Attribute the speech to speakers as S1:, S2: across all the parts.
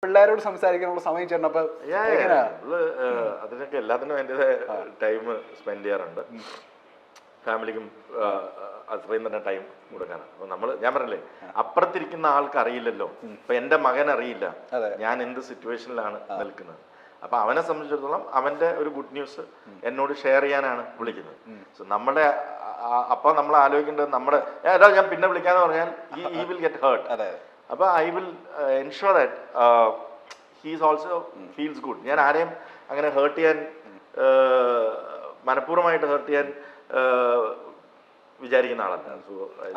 S1: പിള്ളേരോട് സംസാരിക്കാനുള്ള സമയം ചേർന്നപ്പോ
S2: അതിനൊക്കെ എല്ലാത്തിനും അതിൻ്റെതായ ടൈം സ്പെൻഡ് ചെയ്യാറുണ്ട്. ഫാമിലിക്കും അത്രയും തന്നെ ടൈം കൊടുക്കാനാണ്. അപ്പൊ ഞാൻ പറഞ്ഞില്ലേ, അപ്പുറത്തിരിക്കുന്ന ആൾക്ക് അറിയില്ലല്ലോ. ഇപ്പൊ എന്റെ മകൻ അറിയില്ല ഞാൻ എന്ത് സിറ്റുവേഷനിലാണ് നിൽക്കുന്നത്. അപ്പൊ അവനെ സംബന്ധിച്ചിടത്തോളം അവന്റെ ഒരു ഗുഡ് ന്യൂസ് എന്നോട് ഷെയർ ചെയ്യാനാണ് വിളിക്കുന്നത്. സോ അപ്പൊ നമ്മൾ ആലോചിക്കേണ്ടത് ഞാൻ പിന്നെ വിളിക്കാന്ന് പറഞ്ഞാൽ he will get hurt. അപ്പൊ I will ensure that he's also feels good. ഞാൻ ആരെയും അങ്ങനെ ഹേർട്ട് ചെയ്യാൻ മനഃപൂർവ്വമായിട്ട് ഹേർട്ട് ചെയ്യാൻ വിചാരിക്കുന്ന ആളല്ല.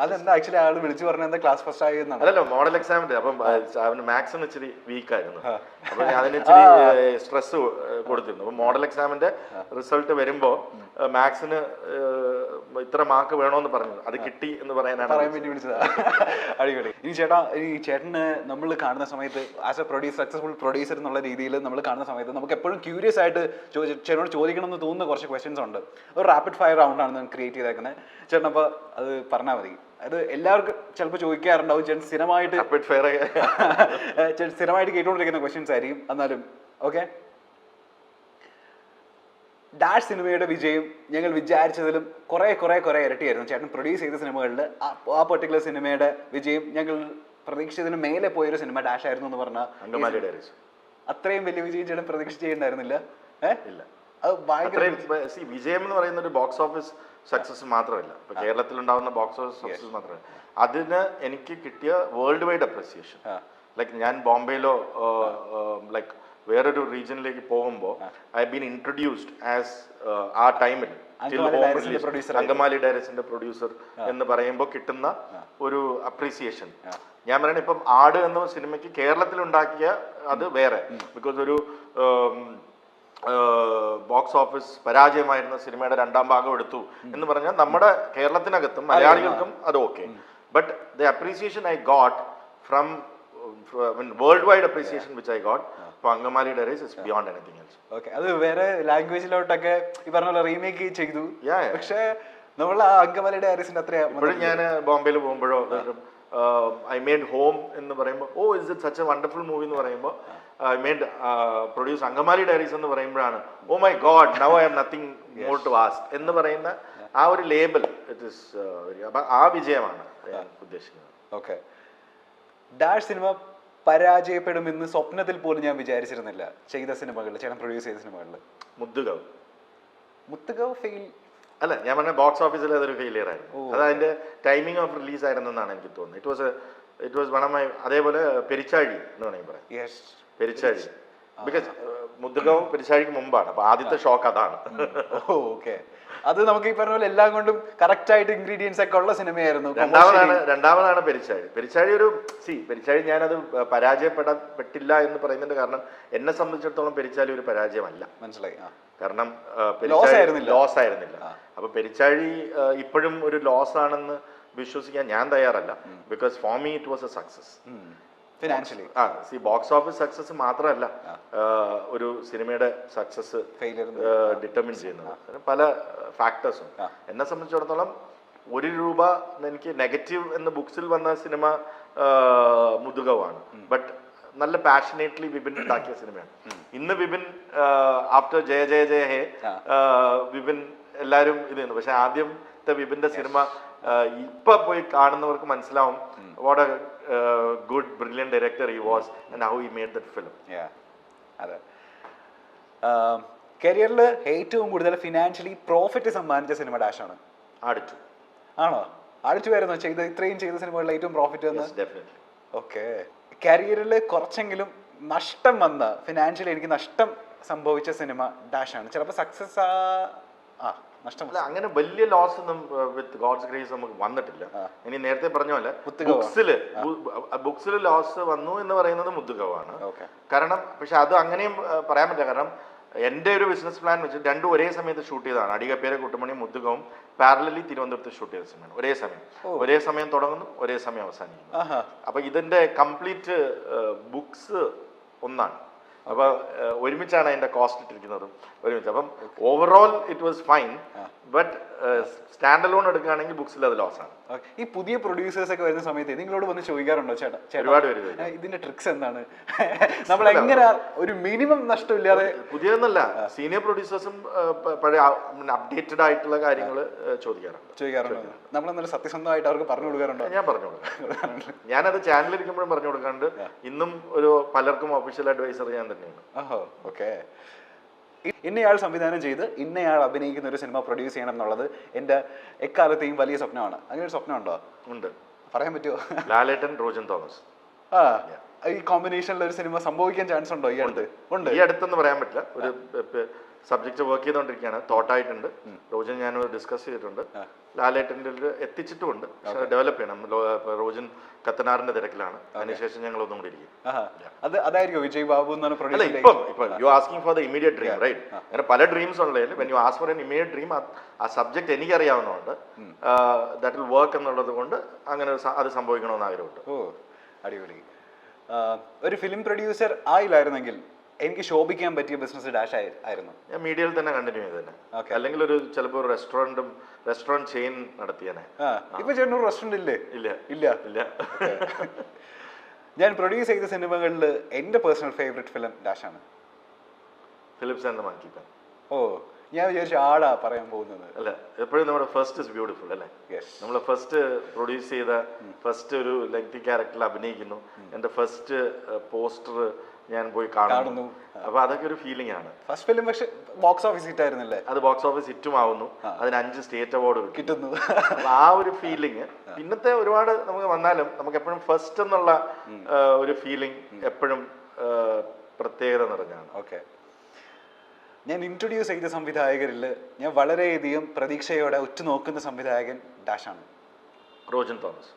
S1: അതെന്താ ആക്ച്വലി ആള് വിളിച്ചു പറഞ്ഞ ക്ലാസ് ഫസ്റ്റ് ആയി
S2: അതല്ലോ മോഡൽ എക്സാമിന്റെ. അപ്പം അവന് മാത്സിന് ഇച്ചിരി വീക്കായിരുന്നു. അപ്പൊ അതിന് ഇച്ചിരി സ്ട്രെസ് കൊടുത്തിരുന്നു. അപ്പൊ മോഡൽ എക്സാമിന്റെ റിസൾട്ട് വരുമ്പോ മാത്സിന് ഇത്ര മാർക്ക് വേണോന്ന് പറഞ്ഞു. അത് കിട്ടി എന്ന് പറയാനാണ്
S1: വേണ്ടി വിളിച്ചത്. അടിപൊളി. ഇനി ചേട്ടന് നമ്മൾ കാണുന്ന സമയത്ത് ആസ് എ സക്സസ്ഫുൾ പ്രൊഡ്യൂസർ എന്നുള്ള രീതിയിൽ നമ്മൾ കാണുന്ന സമയത്ത് നമുക്ക് എപ്പോഴും ക്യൂരിയസ് ആയിട്ട് ചേട്ടനോട് ചോദിക്കണം എന്ന് തോന്നുന്ന കുറച്ച് ക്വസ്റ്റ്യൻസ് ഉണ്ട്. ഒരു റാപ്പിഡ് ഫയർ റൗണ്ട് ആണ് ക്രിയേറ്റ് ചെയ്തേക്കുന്നത്. ചേട്ടൻ അപ്പൊ അത് പറഞ്ഞാൽ മതി. അത് എല്ലാവർക്കും ചിലപ്പോൾ ചോദിക്കാറുണ്ടാവും. ചേട്ടൻ സ്ഥിരമായിട്ട് കേട്ടുകൊണ്ടിരിക്കുന്ന ക്വസ്റ്റ്യൻസ് ആയിരിക്കും. എന്നാലും ഓക്കെ. ഡാഷ് സിനിമയുടെ വിജയം ഞങ്ങൾ വിചാരിച്ചതിലും കുറെ ഇരട്ടിയായിരുന്നു. ചേട്ടൻ പ്രൊഡ്യൂസ് ചെയ്ത സിനിമകളിൽ ആ പെർട്ടിക്കുലർ സിനിമയുടെ വിജയം ഞങ്ങൾ പ്രതീക്ഷിച്ചതിന് മേലെ പോയൊരു സിനിമ ഡാഷ് ആയിരുന്നു എന്ന് പറഞ്ഞാൽ അത്രയും വലിയ വിജയം ചേട്ടൻ പ്രതീക്ഷ ചെയ്യണ്ടായിരുന്നില്ല.
S2: ഇല്ല, വിജയം എന്ന് പറയുന്ന ഒരു ബോക്സ് ഓഫീസ് സക്സസ് മാത്രമല്ല. ഇപ്പൊ കേരളത്തിൽ ഉണ്ടാവുന്ന ബോക്സ് ഓഫീസ് സക്സസ് മാത്രമല്ല, അതിന് എനിക്ക് കിട്ടിയ വേൾഡ് വൈഡ് അപ്രിസിയേഷൻ. ലൈക്ക് ഞാൻ ബോംബെയിലോ ലൈക്ക് വേറൊരു റീജിയനിലേക്ക് പോകുമ്പോൾ ഐ ബീൻ ഇൻട്രൊഡ്യൂസ്ഡ് ആസ് ആ ടൈമിൽ അങ്കമാലി ഡയറീസിന്റെ പ്രൊഡ്യൂസർ എന്ന് പറയുമ്പോൾ കിട്ടുന്ന ഒരു അപ്രീസിയേഷൻ. ഞാൻ പറയണ ഇപ്പം ആട് എന്ന സിനിമയ്ക്ക് കേരളത്തിൽ ഉണ്ടാക്കിയ അത് വേറെ. ബിക്കോസ് ഒരു ബോക്സ് ഓഫീസ് പരാജയമായിരുന്ന സിനിമയുടെ രണ്ടാം ഭാഗം എടുത്തു എന്ന് പറഞ്ഞാൽ നമ്മുടെ കേരളത്തിനകത്തും മലയാളികൾക്കും അത് okay. But the appreciation I got from world wide appreciation which I got for Angamali Diaries is beyond anything else.
S1: Okay, അത് വേറെ ലാംഗ്വേജിലോട്ടൊക്കെ ഈ പറഞ്ഞ പോലെ റീമേക്ക് ചെയ്തു. പക്ഷേ നമ്മൾ ആ അങ്കമാലി ഡയറീസിന്റെ അത്ര
S2: ഇപ്പോഴും ഞാൻ ബോംബെയിൽ പോകുമ്പോഴോ ഐ മെയ്ഡ് ഹോം എന്ന് പറയുമ്പോൾ is it such a wonderful movie എന്ന് പറയുമ്പോൾ I made produce Angamaly diaries എന്ന് പറയുമ്പോഴാണ് my god now I have nothing more to ask എന്ന് പറയുന്ന ആ ഒരു ലേബൽ ഇറ്റ് ഇസ്. അപ്പൊ ആ വിജയമാണ് ഞാൻ ഉദ്ദേശിക്കുന്നത്.
S1: ഓക്കെ. ഡാഷ് സിനിമ പരാജയപ്പെടുമെന്ന് സ്വപ്നത്തിൽ പോലും ഞാൻ വിചാരിച്ചിരുന്നില്ല. ചെയ്ത സിനിമകളിൽ, ചേട്ടൻ പ്രൊഡ്യൂസ് ചെയ്ത സിനിമകളിൽ മുത്തുഗവ് ഫെയിൽ
S2: അല്ല, ഞാൻ പറഞ്ഞ ബോക്സ് ഓഫീസിൽ അതൊരു ഫെയിലിയർ ആയിരുന്നു. അത് അതിന്റെ ടൈമിംഗ് ഓഫ് റിലീസ് ആയിരുന്നെന്നാണ് എനിക്ക് തോന്നുന്നത്. It was one of my. അതേപോലെ പെരിച്ചാഴി എന്ന് വേണമെങ്കിൽ പറയാം. പെരിച്ചാഴി ബിക്കോസ് മുത്തുഗവ് പെരിച്ചാഴിക്ക് മുമ്പാണ്. അപ്പൊ ആദ്യത്തെ ഷോക്ക് അതാണ്.
S1: ഓക്കെ. അത് നമുക്ക് ഈ പറഞ്ഞ പോലെ എല്ലാം കൊണ്ടും കറക്റ്റ് ആയിട്ട് ഇൻഗ്രീഡിയൻസ് ഒക്കെ ഉള്ള സിനിമയായിരുന്നു.
S2: രണ്ടാമതാണ് പെരിച്ചാഴി. പെരിച്ചാഴി ഒരു പെരിച്ചാഴി ഞാനത് പരാജയപ്പെട്ടില്ല എന്ന് പറയുന്നതിന്റെ കാരണം എന്നെ സംബന്ധിച്ചിടത്തോളം പെരിച്ചാഴി ഒരു പരാജയമല്ല.
S1: മനസ്സിലായി.
S2: കാരണം ലോസ് ആയിരുന്നില്ല. അപ്പൊ പെരിച്ചാഴി ഇപ്പോഴും ഒരു ലോസ് ആണെന്ന് വിശ്വസിക്കാൻ ഞാൻ തയ്യാറല്ല. Because for me it was A success
S1: financially.
S2: Box office success മാത്രമല്ല ഒരു സിനിമയുടെ സക്സസ് ഡിറ്റർമിൻ ചെയ്യുന്നത് പല ഫാക്ടേഴ്സും. എന്നെ സംബന്ധിച്ചിടത്തോളം ₹1 എനിക്ക് നെഗറ്റീവ് എന്ന് ബുക്സിൽ വന്ന സിനിമ മുതുകവാണ്. ബട്ട് നല്ല പാഷനേറ്റ്ലി വിപിൻ ഉണ്ടാക്കിയ സിനിമയാണ്. ഇന്ന് വിപിൻ ആഫ്റ്റർ ജയ ജയ ജയ ഹേ വിപിൻ എല്ലാവരും ഇത് ചെയ്യുന്നു. പക്ഷെ ആദ്യത്തെ വിപിന്റെ സിനിമ ഇപ്പൊ പോയി കാണുന്നവർക്ക് മനസ്സിലാവും what A good brilliant director he was and how he made that film.
S1: അതെ. കരിയറിൽ ഏറ്റവും കൂടുതൽ ഫിനാൻഷ്യലി പ്രോഫിറ്റ് സമ്മാനിച്ച സിനിമ ഡാഷ് ആണ്.
S2: ആടിച്ചു
S1: ആണോ? ആടിച്ചുവായിരുന്നോ ഇത്രയും ചെയ്ത സിനിമകളിൽ ഏറ്റവും പ്രോഫിറ്റ് വന്ന്? ഓക്കെ. കരിയറിൽ കുറച്ചെങ്കിലും നഷ്ടം വന്ന, ഫിനാൻഷ്യലി എനിക്ക് നഷ്ടം സംഭവിച്ച സിനിമ ഡാഷ് ആണ്. ചിലപ്പോൾ സക്സസ്
S2: നഷ്ടമല്ല, അങ്ങനെ വലിയ ലോസ് ഒന്നും വിത്ത് ഗോഡ്സ് ഗ്രേസ് നമുക്ക് വന്നിട്ടില്ല. ഇനി നേരത്തെ പറഞ്ഞ പോലെ ബുക്സിൽ ലോസ് വന്നു എന്ന് പറയുന്നത് മുത്തുകവാണ്. കാരണം പക്ഷെ അത് അങ്ങനെയും പറയാൻ പറ്റില്ല. കാരണം എൻ്റെ ഒരു ബിസിനസ് പ്ലാൻ വെച്ച് രണ്ടും ഒരേ സമയത്ത് ഷൂട്ട് ചെയ്തതാണ്. അടികപ്പേരെ കുട്ടുമണി മുത്തുകവും പാരലലി തിരുവനന്തപുരത്ത് ഷൂട്ട് ചെയ്ത സിനിമയാണ്. ഒരേ സമയം തുടങ്ങുന്നു, ഒരേ സമയം അവസാനിക്കുന്നു. അപ്പൊ ഇതിന്റെ കംപ്ലീറ്റ് ബുക്സ് ഒന്നാണ്. അപ്പോൾ ഒരുമിച്ചാണ് അതിൻ്റെ കോസ്റ്റ് ഇട്ടിരിക്കുന്നതും ഒരുമിച്ച്. അപ്പം overall it was fine, but stand alone എടുക്കുകയാണെങ്കിൽ ബുക്സിൽ അത് ലോസ് ആണ്.
S1: ഈ പുതിയ പ്രൊഡ്യൂസേഴ്സ് ഒക്കെ വരുന്ന സമയത്ത് നിങ്ങളോട് വന്ന് ചോദിക്കാറുണ്ടോ ചേട്ടാ
S2: ഒരുപാട് പേര്
S1: ഇതിന്റെ ട്രിക്സ് എന്താണ്, നമ്മൾ എങ്ങനെ ഒരു മിനിമം നഷ്ടമില്ലാതെ?
S2: പുതിയതെന്നല്ല, സീനിയർ പ്രൊഡ്യൂസേഴ്സും പഴയ അപ്ഡേറ്റഡ് ആയിട്ടുള്ള കാര്യങ്ങൾ
S1: ചോദിക്കാറുണ്ട്. നമ്മൾ എന്നാലും സത്യസന്ധമായിട്ട് അവർക്ക് പറഞ്ഞു കൊടുക്കാറുണ്ടോ?
S2: ഞാൻ പറഞ്ഞു കൊടുക്കാറുണ്ട്. ഞാനത് ചാനലിരിക്കുമ്പോഴും പറഞ്ഞു കൊടുക്കാറുണ്ട്. ഇന്നും ഒരു പലർക്കും ഒഫീഷ്യൽ അഡ്വൈസർ ഞാൻ തന്നെയാണ്.
S1: ഓക്കെ. ഇന്നയാൾ സംവിധാനം ചെയ്ത് ഇന്നയാൾ അഭിനയിക്കുന്ന ഒരു സിനിമ പ്രൊഡ്യൂസ് ചെയ്യണം എന്നുള്ളത് എൻ്റെ എക്കാലത്തെയും വലിയ സ്വപ്നമാണ്. അങ്ങനെ ഒരു സ്വപ്നം ഉണ്ടോ?
S2: ഉണ്ട്.
S1: പറയാൻ പറ്റുമോ?
S2: ലാലേട്ടൻ, റോജൻ തോമസ്.
S1: ഈ കോമ്പിനേഷനിൽ ഒരു സിനിമ സംഭവിക്കാൻ ചാൻസ് ഉണ്ടോ?
S2: ഈ അടുത്തെന്ന് പറയാൻ പറ്റില്ല. ഒരു സബ്ജക്റ്റ് വർക്ക് ചെയ്തുകൊണ്ടിരിക്കുകയാണ്, തോട്ടായിട്ടുണ്ട്. റോജൻ ഞാനൊരു ഡിസ്കസ് ചെയ്തിട്ടുണ്ട്. ലാലേട്ടൻ്റെ എത്തിച്ചിട്ടുമുണ്ട്, പക്ഷെ ഡെവലപ്പ് ചെയ്യണം. റോജൻ കത്തനാറിന്റെ തിരക്കിലാണ്. അതിനുശേഷം ഞങ്ങൾ ഒന്നും കൂടി ഇരിക്കും.
S1: അതായിരിക്കും വിജയ് ബാബു എന്നാണ് പ്രൊഡ്യൂസർ.
S2: ഇപ്പൊ you asking for the immediate dream, right? അങ്ങനെ പല ഡ്രീംസ് ഉള്ളതിൽ when you ask for an immediate dream, ആ സബ്ജക്ട് എനിക്കറിയാവുന്നതുകൊണ്ട് ദാറ്റ് വിൽ വർക്ക് എന്നുള്ളത് കൊണ്ട് അങ്ങനെ അത് സംഭവിക്കണമെന്ന് ആഗ്രഹമുണ്ട്.
S1: അടിപൊളി. ഒരു ഫിലിം പ്രൊഡ്യൂസർ ആയില്ലായിരുന്നെങ്കിൽ എനിക്ക് ശോഭിക്കാൻ പറ്റിയ ബിസിനസ് ഡാഷ് ആയിരുന്നു. ഞാൻ
S2: മീഡിയയിൽ തന്നെ കണ്ടിന്യൂ ചെയ്തേനെ, അല്ലെങ്കിൽ ഒരു ചിലപ്പോൾ റെസ്റ്റോറന്റ് ചെയിൻ നടത്തിയേനെ.
S1: ഇപ്പൊ ചേട്ടൻ ഒരു റെസ്റ്റോറന്റ് ഇല്ലേ? ഇല്ല. ഞാൻ പ്രൊഡ്യൂസ് ചെയ്ത സിനിമകളിൽ എന്റെ പേഴ്സണൽ ഫേവറേറ്റ് ഫിലിം ഡാഷ് ആണ്.
S2: ഫിലിപ്സ് ആൻഡ് ദ മങ്കി മാൻ.
S1: ഞാൻ വിചാരിച്ച ആടാ പറയാൻ പോകുന്നത്.
S2: അല്ല, എപ്പോഴും നമ്മുടെ ഫസ്റ്റ് ഇസ് ബ്യൂട്ടിഫുൾ അല്ലേ? നമ്മൾ ഫസ്റ്റ് പ്രൊഡ്യൂസ് ചെയ്ത ഫസ്റ്റ് ഒരു ലെങ്തി ക്യാരക്ടറിൽ അഭിനയിക്കുന്നു. എൻ്റെ ഫസ്റ്റ് പോസ്റ്റർ ഞാൻ പോയി കാണുന്നു. അപ്പൊ അതൊക്കെ ഒരു ഫീലിംഗ് ആണ്.
S1: ഫസ്റ്റ് ഫിലിം പക്ഷെ ബോക്സ് ഓഫീസ് ഹിറ്റ് ആയിരുന്നില്ലേ?
S2: അത് ബോക്സ് ഓഫീസ് ഹിറ്റും ആവുന്നു, അതിന് 5 സ്റ്റേറ്റ് അവാർഡ് കിട്ടുന്നു. ആ ഒരു ഫീലിംഗ് പിന്നത്തെ ഒരുപാട് നമുക്ക് വന്നാലും നമുക്ക് എപ്പോഴും ഫസ്റ്റ് എന്നുള്ള ഒരു ഫീലിംഗ് എപ്പോഴും പ്രത്യേകത നിറഞ്ഞാണ്.
S1: ഓക്കെ. ഞാൻ ഇൻട്രൊഡ്യൂസ് ചെയ്ത സംവിധായകരിൽ ഞാൻ വളരെയധികം പ്രതീക്ഷയോടെ ഉറ്റുനോക്കുന്ന സംവിധായകൻ ഡാഷാണ്.
S2: റോജൻ തോമസ്.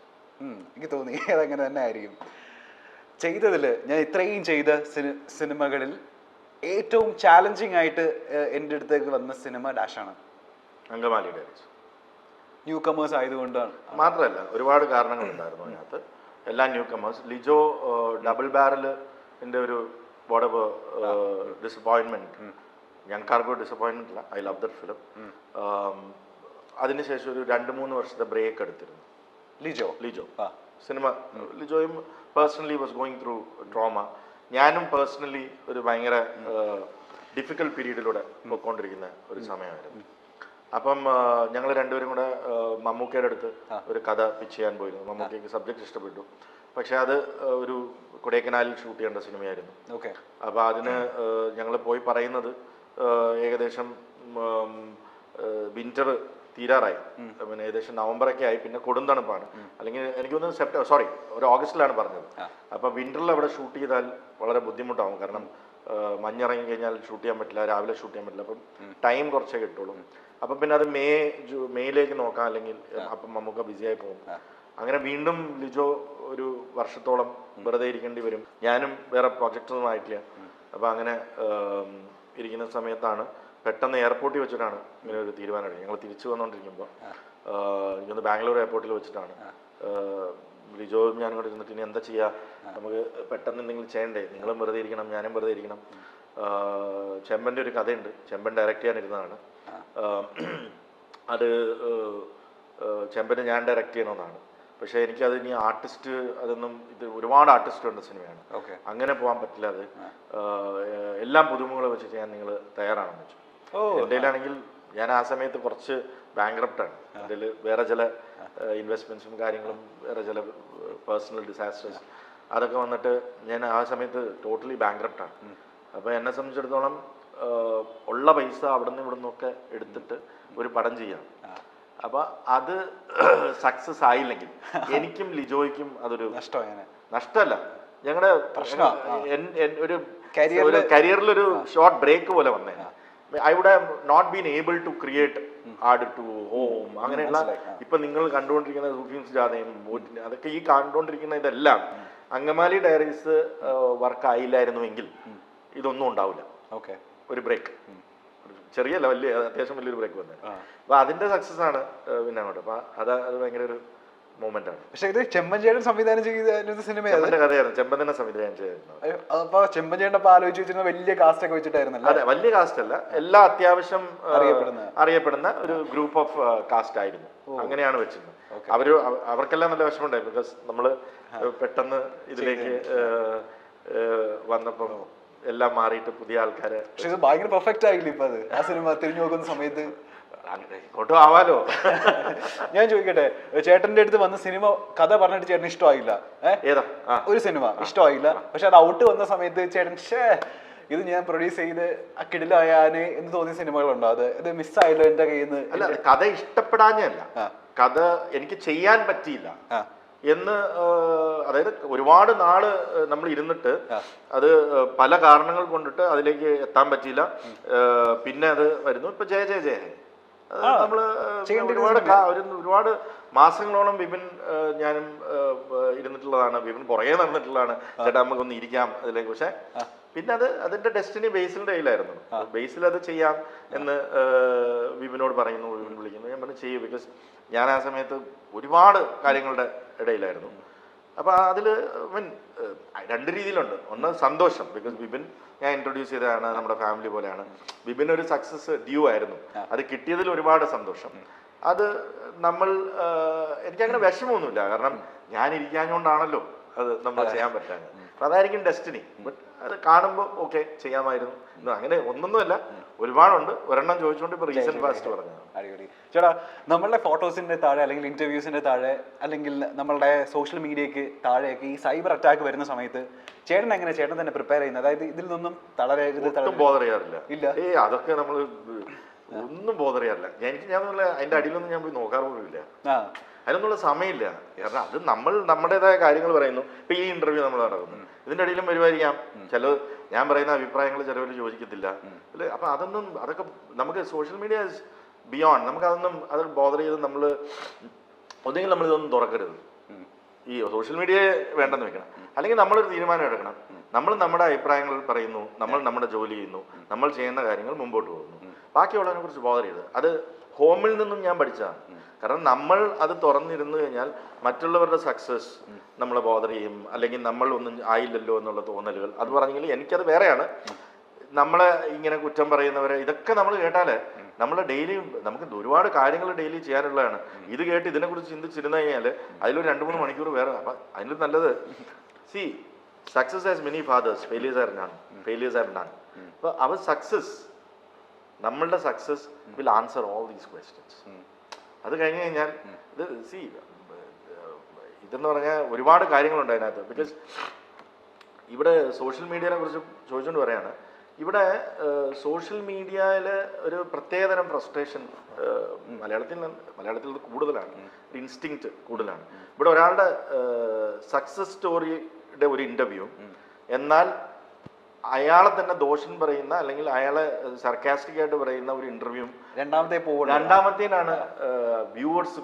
S1: എനിക്ക് തോന്നി അതങ്ങനെ തന്നെ ആയിരിക്കും. ചെയ്തതിൽ ഞാൻ ഇത്രയും ചെയ്ത സിനിമകളിൽ ഏറ്റവും ചാലഞ്ചിങ് ആയിട്ട് എൻ്റെ അടുത്തേക്ക് വന്ന സിനിമ ഡാഷാണ്.
S2: അങ്കമാലി ഡയറീസ്.
S1: ന്യൂ കമേഴ്സ് ആയതുകൊണ്ടാണ്
S2: മാത്രമല്ല, ഒരുപാട് കാരണങ്ങളുണ്ടായിരുന്നു അതിനകത്ത്. എല്ലാ ന്യൂ കമേഴ്സ്. ലിജോ ഡബിൾ ബാരലിൻ്റെ ഒരു വോട്ടെവർ ഡിസപ്പോയിൻമെൻറ്റ്, ഞങ്ങൾക്കാർക്കും ഡിസപ്പോയിൻമെൻ്റ് ഇല്ല. I love that film. അതിനുശേഷം ഒരു 2-3 വർഷത്തെ ബ്രേക്ക് എടുത്തിരുന്നു ലിജോ സിനിമ. ലിജോയും personally was going through trauma. ഞാനും പേഴ്സണലി ഒരു ഭയങ്കര ഡിഫിക്കൽട്ട് പീരീഡിലൂടെ പോയിക്കൊണ്ടിരിക്കുന്ന ഒരു സമയമായിരുന്നു. അപ്പം ഞങ്ങൾ രണ്ടുപേരും കൂടെ മമ്മൂക്കയുടെ അടുത്ത് ഒരു കഥ പിച്ച് ചെയ്യാൻ പോയിരുന്നു. മമ്മൂക്കയ്ക്ക് സബ്ജക്റ്റ് ഇഷ്ടപ്പെട്ടു, പക്ഷെ അത് ഒരു കൊടൈക്കനാലിൽ ഷൂട്ട് ചെയ്യേണ്ട സിനിമയായിരുന്നു. അപ്പോൾ അതിന് ഞങ്ങൾ പോയി പറയുന്നത് ഏകദേശം വിന്റർ തീരാറായി, പിന്നെ ഏകദേശം നവംബറൊക്കെ ആയി, പിന്നെ കൊടും തണുപ്പാണ്. അല്ലെങ്കിൽ എനിക്കൊന്ന് ഒരു ഓഗസ്റ്റിലാണ് പറഞ്ഞത്. അപ്പം വിന്ററിൽ അവിടെ ഷൂട്ട് ചെയ്താൽ വളരെ ബുദ്ധിമുട്ടാവും, കാരണം മഞ്ഞിറങ്ങി കഴിഞ്ഞാൽ ഷൂട്ട് ചെയ്യാൻ പറ്റില്ല, രാവിലെ ഷൂട്ട് ചെയ്യാൻ പറ്റില്ല. അപ്പം ടൈം കുറച്ചേ കിട്ടുള്ളൂ. അപ്പം പിന്നെ അത് മെയ്യിലേക്ക് നോക്കാം, അല്ലെങ്കിൽ അപ്പം നമുക്ക് ബിസിയായി പോകും. അങ്ങനെ വീണ്ടും ലിജോ ഒരു വർഷത്തോളം വെറുതെ ഇരിക്കേണ്ടി വരും. ഞാനും വേറെ പ്രോജക്റ്റൊന്നും ആയിട്ടില്ല. അപ്പം അങ്ങനെ ഇരിക്കുന്ന സമയത്താണ് പെട്ടെന്ന് എയർപോർട്ടിൽ വെച്ചിട്ടാണ് ഇങ്ങനെ ഒരു തീരുമാനം എടുക്കുന്നത്. ഞങ്ങൾ തിരിച്ചു വന്നുകൊണ്ടിരിക്കുമ്പോൾ എനിക്കൊന്ന് ബാംഗ്ലൂർ എയർപോർട്ടിൽ വെച്ചിട്ടാണ് ലിജോയും ഞാനും കൂടെ ഇരുന്നിട്ട് ഇനി എന്താ ചെയ്യുക, നമുക്ക് പെട്ടെന്ന് എന്തെങ്കിലും ചെയ്യണ്ടേ, നിങ്ങളും വെറുതെ ഇരിക്കണം, ഞാനും വെറുതെ ഇരിക്കണം. ചെമ്പൻ്റെ ഒരു കഥയുണ്ട്, ചെമ്പൻ ഡയറക്റ്റ് ചെയ്യാനിരുന്നതാണ്. അത് ചെമ്പന് ഞാൻ ഡയറക്റ്റ് ചെയ്യണമെന്നാണ്. പക്ഷേ എനിക്കത് ഇനി ആർട്ടിസ്റ്റ് അതൊന്നും, ഇത് ഒരുപാട് ആർട്ടിസ്റ്റ് ഉണ്ട് സിനിമയാണ്, അങ്ങനെ പോകാൻ പറ്റില്ല. അത് എല്ലാം പുതുമുകളെ വെച്ചിട്ട് ഞാൻ നിങ്ങൾ തയ്യാറാണെന്ന് വെച്ചു. എൻ്റെ കയ്യിലാണെങ്കിൽ ഞാൻ ആ സമയത്ത് കുറച്ച് ബാങ്ക്രപ്റ്റാണ്. അതിൽ വേറെ ചില ഇൻവെസ്റ്റ്മെൻറ്റ്സും കാര്യങ്ങളും, വേറെ ചില പേഴ്സണൽ ഡിസാസ്റ്റേഴ്സ് അതൊക്കെ വന്നിട്ട് ഞാൻ ആ സമയത്ത് ടോട്ടലി ബാങ്ക്രപ്റ്റാണ്. അപ്പോൾ എന്നെ സംബന്ധിച്ചിടത്തോളം ഉള്ള പൈസ അവിടെ നിന്ന് ഇവിടെ നിന്നൊക്കെ എടുത്തിട്ട് ഒരു പടം ചെയ്യാം. അപ്പൊ അത് സക്സസ് ആയില്ലെങ്കിൽ എനിക്കും ലിജോയ്ക്കും അതൊരു നഷ്ടമല്ല, ഞങ്ങളുടെ ഒരു കരിയറിലൊരു ഷോർട്ട് ബ്രേക്ക് പോലെ വന്നേ. I would have not been able to create add to home, അങ്ങനെയുള്ള ഇപ്പൊ നിങ്ങൾ കണ്ടുകൊണ്ടിരിക്കുന്ന സൂഫീൻസ് ജാഥയും അതൊക്കെ ഈ കണ്ടുകൊണ്ടിരിക്കുന്ന ഇതെല്ലാം അങ്കമാലി ഡയറീസ് വർക്ക് ആയില്ലായിരുന്നുവെങ്കിൽ ഇതൊന്നും ഉണ്ടാവില്ല. ഒരു ബ്രേക്ക്, ചെറിയല്ല, വലിയ അത്യാവശ്യം വലിയൊരു ബ്രേക്ക് വന്നത്. അപ്പൊ അതിന്റെ സക്സസ് ആണ് പിന്നെ അങ്ങോട്ട്. അപ്പൊ അത് ഭയങ്കര ഒരു മൊമെന്റ് ആണ്.
S1: പക്ഷെ ഇത് ചെമ്പൻചേട്ടൻ സംവിധാനം ചെയ്ത സിനിമയാണ്.
S2: ചെമ്പന്റെ കഥയായിരുന്നു, ചെമ്പൻ തന്നെ സംവിധാനം ചെയ്തിരുന്നത്.
S1: അപ്പൊ ചെമ്പൻചേട്ടൻ അപ്പൊ ആലോചിച്ച് വെച്ചിരുന്ന വലിയ കാസ്റ്റ് ഒക്കെ വെച്ചിട്ടായിരുന്നല്ലോ.
S2: അതെ, വലിയ കാസ്റ്റ് അല്ല, എല്ലാ അത്യാവശ്യം അറിയപ്പെടുന്ന ഒരു ഗ്രൂപ്പ് ഓഫ് കാസ്റ്റ് ആയിരുന്നു. അങ്ങനെയാണ് വെച്ചിരുന്നത്. അവർക്കെല്ലാം നല്ല വിഷമമുണ്ടായി. ബിക്കോസ് നമ്മള് പെട്ടെന്ന് ഇതിലേക്ക് വന്നപ്പം എല്ലാം മാറിയിട്ട് പുതിയ ആൾക്കാരെ.
S1: പക്ഷെ ഇത് ഭയങ്കര പെർഫെക്റ്റ് ആയില്ല ഇപ്പൊ അത്, ആ സിനിമ തിരിഞ്ഞു നോക്കുന്ന സമയത്ത്.
S2: ഇങ്ങോട്ടും ആവാലോ.
S1: ഞാൻ ചോദിക്കട്ടെ, ചേട്ടന്റെ അടുത്ത് വന്ന സിനിമ കഥ പറഞ്ഞിട്ട് ചേട്ടന് ഇഷ്ടമായില്ല?
S2: ഏതാ
S1: ഒരു സിനിമ ഇഷ്ടമായില്ല, പക്ഷെ അത് ഔട്ട് വന്ന സമയത്ത് ചേട്ടൻ ഇത് ഞാൻ പ്രൊഡ്യൂസ് ചെയ്ത് കിടിലായാന് എന്ന് തോന്നിയ സിനിമകളുണ്ടോ? ഇത് മിസ്സായല്ലോ എന്റെ കയ്യിൽ നിന്ന്.
S2: അല്ല, കഥ ഇഷ്ടപ്പെടാഞ്ഞല്ല, കഥ എനിക്ക് ചെയ്യാൻ പറ്റിയില്ല എന്ന്. അതായത് ഒരുപാട് നാള് നമ്മൾ ഇരുന്നിട്ട് അത് പല കാരണങ്ങൾ കൊണ്ടിട്ട് അതിലേക്ക് എത്താൻ പറ്റിയില്ല. പിന്നെ അത് വരുന്നു ഇപ്പൊ ജയ ജയ ജയ. നമ്മള് ഒരുപാട് മാസങ്ങളോളം വിപിൻ ഞാനും ഇരുന്നിട്ടുള്ളതാണ്. വിപിൻ പുറകെ നടന്നിട്ടുള്ളതാണ്, ചേട്ടാ നമുക്കൊന്ന് ഇരിക്കാം അതിലേക്ക്. പക്ഷെ പിന്നെ അതിന്റെ ഡെസ്റ്റിനി ബേസിലിന്റെ കയ്യിലായിരുന്നു. ബേസിൽ അത് ചെയ്യാം എന്ന് വിപിനോട് പറയുന്നു, വിപിൻ വിളിക്കുന്നു. ഞാൻ പറഞ്ഞു ചെയ്യൂ, ബിക്കോസ് ഞാൻ ആ സമയത്ത് ഒരുപാട് കാര്യങ്ങളുടെ ഇടയിലായിരുന്നു. അപ്പൊ അതില് രണ്ട് രീതിയിലുണ്ട്. ഒന്ന് സന്തോഷം, ബിക്കോസ് വിപിൻ ഞാൻ ഇൻട്രൊഡ്യൂസ് ചെയ്തതാണ്, നമ്മുടെ ഫാമിലി പോലെയാണ്. വിപിൻ ഒരു സക്സസ് ഡ്യൂ ആയിരുന്നു, അത് കിട്ടിയതിൽ ഒരുപാട് സന്തോഷം. അത് നമ്മൾ എനിക്കങ്ങനെ വിഷമമൊന്നുമില്ല, കാരണം ഞാൻ ഇരിക്കാഞ്ഞോണ്ടാണല്ലോ അത് നമ്മൾ ചെയ്യാൻ പറ്റാഞ്ഞത്. അപ്പൊ അതായിരിക്കും ഡെസ്റ്റിനി. ബട്ട് അത് കാണുമ്പോൾ ഓക്കെ ചെയ്യാമായിരുന്നു. അങ്ങനെ ഒന്നൊന്നുമല്ല, ഒരുപാടുണ്ട്. ഒരെണ്ണം ചോദിച്ചുകൊണ്ട് ഇപ്പൊ റീസെന്റ് പാസ്റ്റ് പറഞ്ഞു.
S1: അടിപൊളി ചേട്ടാ. നമ്മളുടെ ഫോട്ടോസിന്റെ താഴെ അല്ലെങ്കിൽ ഇന്റർവ്യൂസിന്റെ താഴെ അല്ലെങ്കിൽ നമ്മളുടെ സോഷ്യൽ മീഡിയക്ക് താഴെയൊക്കെ ഈ സൈബർ അറ്റാക്ക് വരുന്ന സമയത്ത് ചേട്ടൻ എങ്ങനെ ചേട്ടൻ തന്നെ പ്രിപ്പയർ ചെയ്യുന്നത്? അതായത് ഇതിൽ നിന്നും
S2: ബോധർ ചെയ്യാറില്ല.
S1: ഇല്ല,
S2: അതൊക്കെ നമ്മൾ ഒന്നും ബോധർ ചെയ്യാറില്ല. ഞാൻ അതിന്റെ അടിയിലൊന്നും ഞാൻ പോയി നോക്കാറ് പോലും ഇല്ല. അതിനൊന്നുള്ള സമയമില്ല. കാരണം അത് നമ്മൾ നമ്മുടേതായ കാര്യങ്ങൾ പറയുന്നു. ഇപ്പൊ ഈ ഇന്റർവ്യൂ നമ്മൾ നടക്കുന്നു, ഇതിന്റെ അടിയിലും വരുമായിരിക്കാം ചില ഞാൻ പറയുന്ന അഭിപ്രായങ്ങൾ ചിലവർ യോജിക്കത്തില്ല അല്ലേ. അപ്പൊ അതൊക്കെ നമുക്ക് സോഷ്യൽ മീഡിയ ബിയോണ്ട്, നമുക്ക് അത് ബോധർ ചെയ്ത് നമ്മൾ ഒന്നെങ്കിൽ നമ്മൾ ഇതൊന്നും തുറക്കരുത്, ഈ സോഷ്യൽ മീഡിയയെ വേണ്ടെന്ന് വെക്കണം. അല്ലെങ്കിൽ നമ്മളൊരു തീരുമാനം എടുക്കണം. നമ്മൾ നമ്മുടെ അഭിപ്രായങ്ങൾ പറയുന്നു, നമ്മൾ നമ്മുടെ ജോലി ചെയ്യുന്നു, നമ്മൾ ചെയ്യുന്ന കാര്യങ്ങൾ മുമ്പോട്ട് പോകുന്നു. ബാക്കിയുള്ളതിനെ കുറിച്ച് ബോധർ ചെയ്ത് അത് ഹോമിൽ നിന്നും ഞാൻ പഠിച്ചതാണ്. കാരണം നമ്മൾ അത് തുറന്നിരുന്നു കഴിഞ്ഞാൽ മറ്റുള്ളവരുടെ സക്സസ് നമ്മളെ ബോധർ ചെയ്യും, അല്ലെങ്കിൽ നമ്മൾ ഒന്നും ആയില്ലല്ലോ എന്നുള്ള തോന്നലുകൾ. അത് പറഞ്ഞെങ്കിൽ എനിക്കത് വേറെയാണ്. നമ്മളെ ഇങ്ങനെ കുറ്റം പറയുന്നവരെ ഇതൊക്കെ നമ്മൾ കേട്ടാല് നമ്മൾ ഡെയിലി നമുക്ക് ഒരുപാട് കാര്യങ്ങൾ ഡെയിലി ചെയ്യാനുള്ളതാണ്. ഇത് കേട്ട് ഇതിനെക്കുറിച്ച് ചിന്തിച്ചിരുന്നു കഴിഞ്ഞാൽ അതിലൊരു 2-3 മണിക്കൂർ വേറെ. അപ്പം അതിന് നല്ലത് success has many fathers, failures are none. അപ്പോൾ അവർ സക്സസ്, നമ്മളുടെ success will answer all these questions. അത് കഴിഞ്ഞ് കഴിഞ്ഞാൽ ഇതെന്ന് പറഞ്ഞാൽ ഒരുപാട് കാര്യങ്ങളുണ്ട് അതിനകത്ത്. ബിക്കോസ് ഇവിടെ സോഷ്യൽ മീഡിയനെ കുറിച്ച് ചോദിച്ചുകൊണ്ട് പറയാണ്, ഇവിടെ സോഷ്യൽ മീഡിയയിൽ ഒരു പ്രത്യേകതരം ഫ്രസ്ട്രേഷൻ മലയാളത്തിൽ കൂടുതലാണ്, ഇൻസ്റ്റിങ്ക്റ്റ് കൂടുതലാണ്. ഇവിടെ ഒരാളുടെ സക്സസ് സ്റ്റോറിയുടെ ഒരു ഇന്റർവ്യൂ, എന്നാൽ അയാളെ തന്നെ ദോഷം പറയുന്ന അല്ലെങ്കിൽ അയാളെ സർക്കാസ്റ്റിക് ആയിട്ട് പറയുന്ന ഒരു ഇന്റർവ്യൂ രണ്ടാമത്തേനാണ് വ്യൂവേഴ്സ്.